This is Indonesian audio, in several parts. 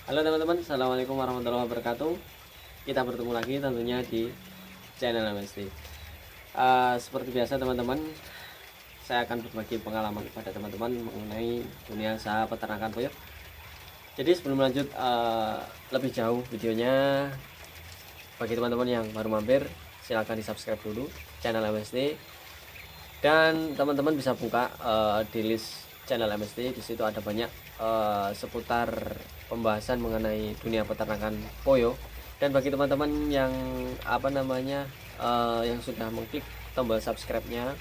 Halo teman-teman, assalamualaikum warahmatullahi wabarakatuh. Kita bertemu lagi tentunya di channel MST. Seperti biasa teman-teman, saya akan berbagi pengalaman kepada teman-teman mengenai dunia usaha peternakan puyuh. Jadi sebelum lanjut lebih jauh videonya, bagi teman-teman yang baru mampir, silahkan di subscribe dulu channel MST. Dan teman-teman bisa buka di list channel MST. Di situ ada banyak seputar pembahasan mengenai dunia peternakan puyuh. Dan bagi teman-teman yang yang sudah mengklik tombol subscribe-nya,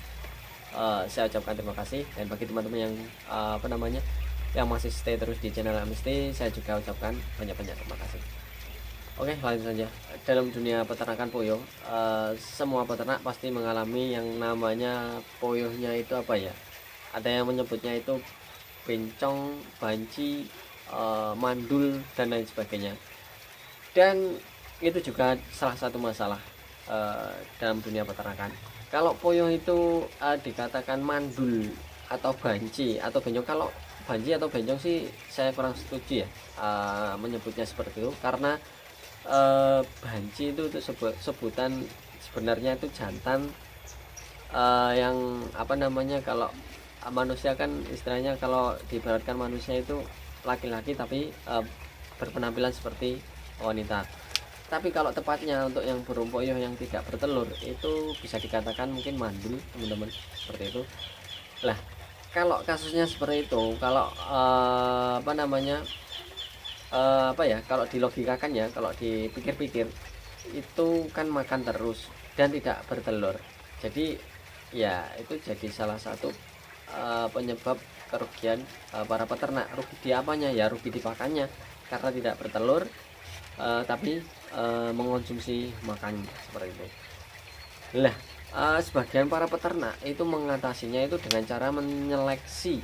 saya ucapkan terima kasih. Dan bagi teman-teman yang yang masih stay terus di channel MST, saya juga ucapkan banyak-banyak terima kasih. Oke, langsung saja. Dalam dunia peternakan puyuh, semua peternak pasti mengalami yang namanya puyuhnya itu apa ya? Ada yang menyebutnya itu bencong, banci, mandul, dan lain sebagainya. Dan itu juga salah satu masalah dalam dunia peternakan. Kalau puyuh itu dikatakan mandul atau banci atau bencong, kalau banci atau bencong sih saya kurang setuju ya menyebutnya seperti itu, karena banci itu sebutan sebenarnya itu jantan, yang kalau manusia kan istilahnya, kalau diibaratkan manusia itu laki-laki tapi berpenampilan seperti wanita. Tapi kalau tepatnya untuk yang burung puyuh yang tidak bertelur itu bisa dikatakan mungkin mandul, teman-teman, seperti itu. Lah, kalau kasusnya seperti itu, kalau kalau dilogikakan ya, kalau dipikir-pikir, itu kan makan terus dan tidak bertelur. Jadi ya itu jadi salah satu penyebab kerugian para peternak. Rugi di apanya ya? Rugi di pakannya, karena tidak bertelur tapi mengonsumsi makan seperti itu. Lah, sebagian para peternak itu mengatasinya itu dengan cara menyeleksi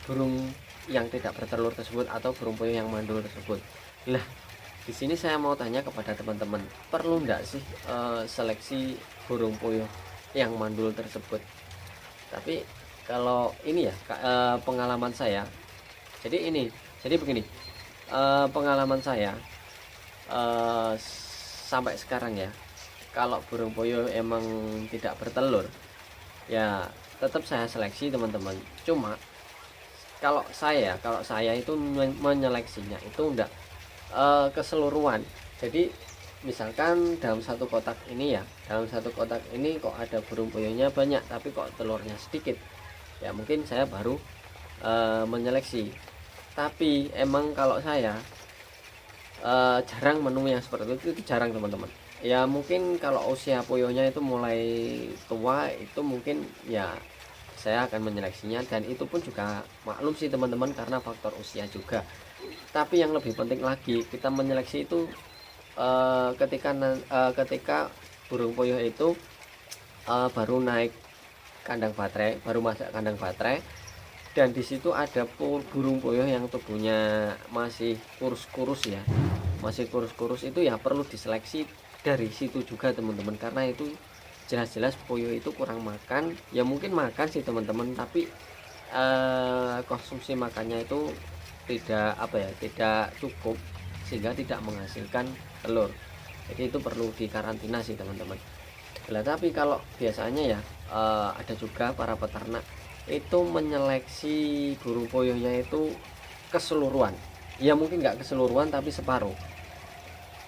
burung yang tidak bertelur tersebut atau burung puyuh yang mandul tersebut. Lah, di sini saya mau tanya kepada teman-teman, perlu enggak sih seleksi burung puyuh yang mandul tersebut? Tapi kalau ini ya, pengalaman saya. Jadi begini, pengalaman saya sampai sekarang ya, kalau burung puyuh emang tidak bertelur, ya tetap saya seleksi, teman-teman. Cuma kalau saya itu menyeleksinya itu enggak keseluruhan. Jadi misalkan dalam satu kotak ini kok ada burung puyuhnya banyak tapi kok telurnya sedikit, ya mungkin saya baru menyeleksi. Tapi emang kalau saya jarang menemui yang seperti itu jarang, teman-teman. Ya mungkin kalau usia puyuhnya itu mulai tua, itu mungkin ya saya akan menyeleksinya, dan itu pun juga maklum sih teman-teman, karena faktor usia juga. Tapi yang lebih penting lagi, kita menyeleksi itu ketika burung puyuh itu baru naik kandang baterai, baru masuk kandang baterai, dan di situ ada burung puyuh yang tubuhnya masih kurus-kurus ya, masih kurus-kurus, itu ya perlu diseleksi dari situ juga, teman-teman, karena itu jelas-jelas puyuh itu kurang makan. Ya mungkin makan sih, teman-teman, tapi konsumsi makannya itu tidak cukup, sehingga tidak menghasilkan telur. Jadi itu perlu dikarantina sih, teman-teman. Nah, tapi kalau biasanya ya ada juga para peternak itu menyeleksi burung puyuhnya itu keseluruhan. Ya mungkin nggak keseluruhan tapi separuh.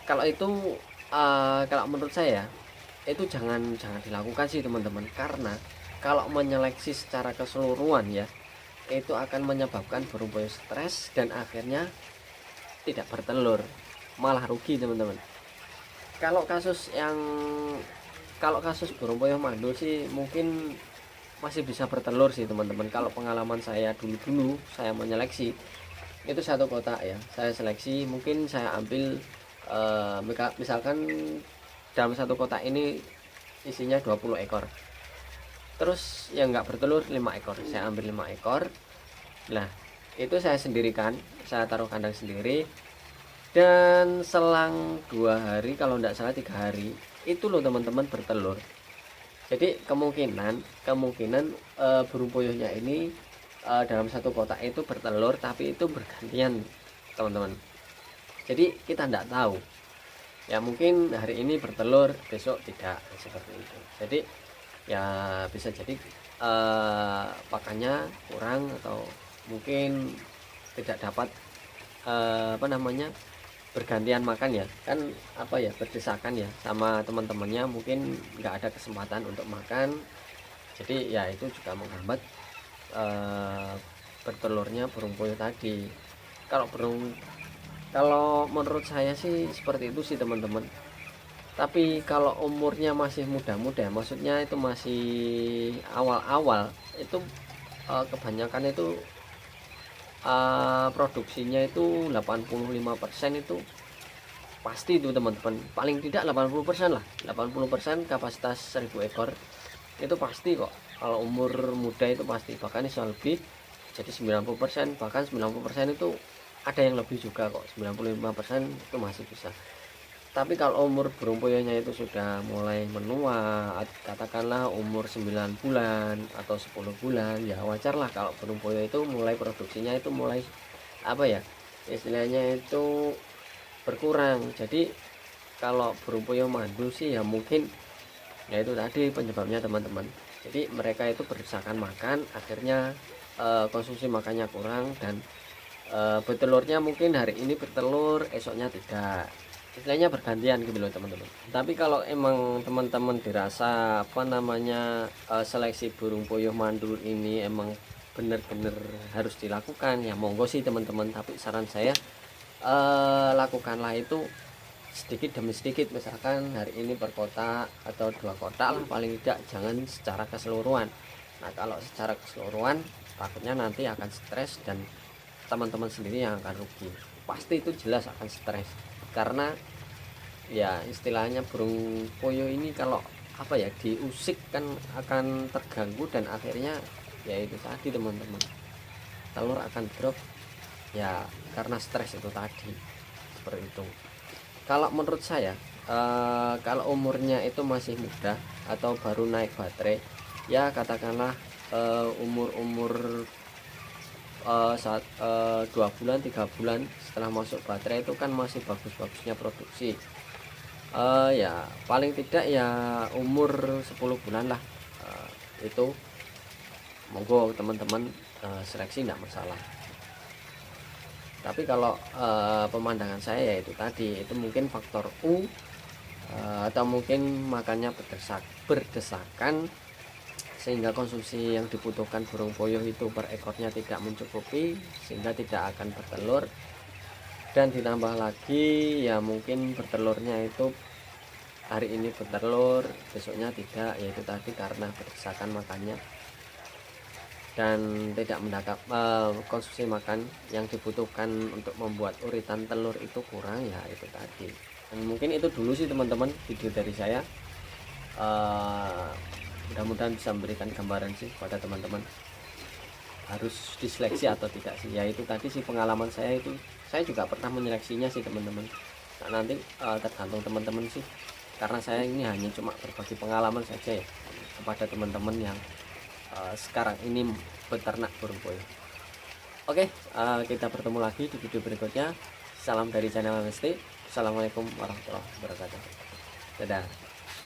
Kalau itu kalau menurut saya itu jangan dilakukan sih, teman-teman, karena kalau menyeleksi secara keseluruhan ya, itu akan menyebabkan burung puyuh stres dan akhirnya tidak bertelur, malah rugi, teman-teman. Kalau kasus yang kalau kasus burung puyuh mandul sih mungkin masih bisa bertelur sih, teman-teman. Kalau pengalaman saya dulu saya menyeleksi itu satu kotak ya, saya seleksi, mungkin saya ambil misalkan dalam satu kotak ini isinya 20 ekor, terus yang nggak bertelur 5 ekor, saya ambil 5 ekor. Nah, itu saya sendirikan, saya taruh kandang sendiri, dan selang 2 hari, kalau nggak salah 3 hari, itu loh teman-teman bertelur. Jadi kemungkinan burung puyuhnya ini dalam satu kotak itu bertelur, tapi itu bergantian, teman-teman. Jadi kita tidak tahu ya, mungkin hari ini bertelur besok tidak, seperti itu. Jadi ya bisa jadi pakannya kurang atau mungkin tidak dapat apa namanya, bergantian makan ya kan, apa ya, berdesakan ya sama teman-temannya, mungkin nggak ada kesempatan untuk makan. Jadi ya itu juga menghambat bertelurnya burung puyuh tadi. Kalau menurut saya sih seperti itu sih teman-teman. Tapi kalau umurnya masih muda-muda, maksudnya itu masih awal-awal, itu kebanyakan itu produksinya itu 85% itu pasti itu teman-teman, paling tidak 80% lah, 80% kapasitas 1000 ekor itu pasti kok. Kalau umur muda itu pasti, bahkan bisa lebih, jadi 90%, bahkan 90% itu ada yang lebih juga kok, 95% itu masih bisa. Tapi kalau umur burung puyuhnya itu sudah mulai menua, katakanlah umur 9 bulan atau 10 bulan, ya wajar lah kalau burung puyuh itu mulai produksinya itu mulai apa ya, istilahnya itu berkurang. Jadi kalau burung puyuh mandul sih ya mungkin ya itu tadi penyebabnya teman-teman. Jadi mereka itu berdesakan makan, akhirnya konsumsi makannya kurang, dan bertelurnya mungkin hari ini bertelur, esoknya tidak, istilahnya bergantian gitu loh teman-teman. Tapi kalau emang teman-teman dirasa apa namanya, seleksi burung puyuh mandul ini emang bener-bener harus dilakukan, ya monggo sih teman-teman. Tapi saran saya lakukanlah itu sedikit demi sedikit, misalkan hari ini per kotak atau 2 kotak lah paling tidak, jangan secara keseluruhan. Nah kalau secara keseluruhan takutnya nanti akan stres, dan teman-teman sendiri yang akan rugi, pasti itu jelas akan stres. Karena ya istilahnya burung puyuh ini kalau apa ya, diusik kan akan terganggu, dan akhirnya ya itu tadi teman-teman, telur akan drop ya karena stres itu tadi, seperti itu. Kalau menurut saya kalau umurnya itu masih muda atau baru naik baterai, ya katakanlah umur saat 2 bulan 3 bulan setelah masuk baterai itu kan masih bagus-bagusnya produksi, ya paling tidak ya umur 10 bulan lah, itu monggo teman-teman seleksi tidak masalah. Tapi kalau pemandangan saya ya itu tadi, itu mungkin faktor atau mungkin makannya berdesakan, sehingga konsumsi yang dibutuhkan burung puyuh itu per ekornya tidak mencukupi, sehingga tidak akan bertelur. Dan ditambah lagi ya mungkin bertelurnya itu hari ini bertelur, besoknya tidak, yaitu tadi karena berdesakan makannya dan tidak mendapat konsumsi makan yang dibutuhkan untuk membuat uritan telur itu kurang, ya itu tadi. Dan mungkin itu dulu sih teman-teman video dari saya, mudah-mudahan bisa memberikan gambaran sih pada teman-teman harus diseleksi atau tidak sih. Ya itu tadi sih pengalaman saya, itu saya juga pernah menyeleksinya sih teman-teman. Nah nanti tergantung teman-teman sih, karena saya ini hanya cuma berbagi pengalaman saja ya kepada teman-teman yang sekarang ini beternak burung puyuh. Oke, kita bertemu lagi di video berikutnya. Salam dari channel Mesti. Assalamualaikum warahmatullahi wabarakatuh. Dadah.